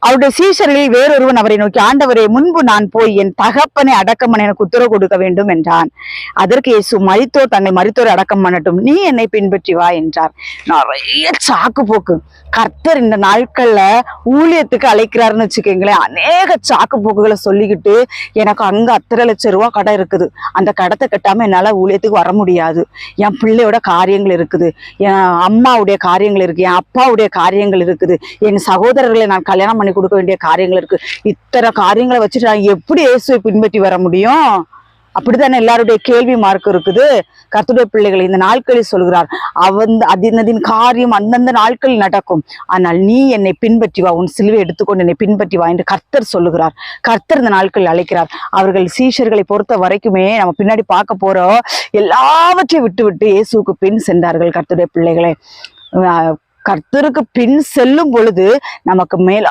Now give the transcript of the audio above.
அவருடைய சீஷர்களில் வேறொருவன் அவரை நோக்கி, ஆண்டவரே, முன்பு நான் போய் என் தகப்பனை அடக்கம் பண்ண எனக்கு உத்தரவு கொடுக்க வேண்டும் என்றான். அதற்கு இயேசு, மரித்தோர் தங்கள் மரித்தோரை அடக்கம் பண்ணட்டும், நீ என்னை பின்பற்றி வா என்றார். நிறைய சாக்கு போக்கு. கர்த்தர் இந்த நாட்கள்ல ஊழியத்துக்கு அழைக்கிறாருன்னு வச்சுக்கோங்களேன். அநேக சாக்கு போக்குகளை சொல்லிக்கிட்டு, எனக்கு அங்க 1,00,000 கடை இருக்குது, அந்த கடத்தை கட்டாம என்னால ஊழியத்துக்கு வர முடியாது, என் பிள்ளையோட காரியங்கள் இருக்குது, என் அம்மாவுடைய காரியங்கள் இருக்கு, என் அப்பாவுடைய காரியங்கள் இருக்குது, என் சகோதரர்களை நான் கல்யாணம் பண்ணி கொடுக்க வேண்டிய காரியங்கள் இருக்கு, இத்தனை காரியங்களை வச்சுட்டு நான் எப்படி இயேசுவை பின்பற்றி வர முடியும்? அப்படித்தானே எல்லாருடைய கேள்வி மார்க் இருக்குது. கர்த்தருடைய பிள்ளைகளை இந்த நாட்களில் சொல்கிறார், அதின் காரியம் அந்தந்த நாட்களில் நடக்கும், ஆனால் நீ என்னை பின்பற்றி வா, உன் சிலுவை எடுத்துக்கொண்டு என்னை பின்பற்றி வா என்று கர்த்தர் சொல்லுகிறார். கர்த்தர் இந்த நாட்களில் அழைக்கிறார். அவர்கள் சீஷர்களை பொறுத்த வரைக்குமே நம்ம பின்னாடி பார்க்க போறோம், எல்லாவற்றையும் விட்டு விட்டு இயேசுவுக்கு பின் சென்றார்கள். கர்த்தருடைய பிள்ளைகளை கர்த்தருக்கு பின் செல்லும் பொழுது நமக்கு மேல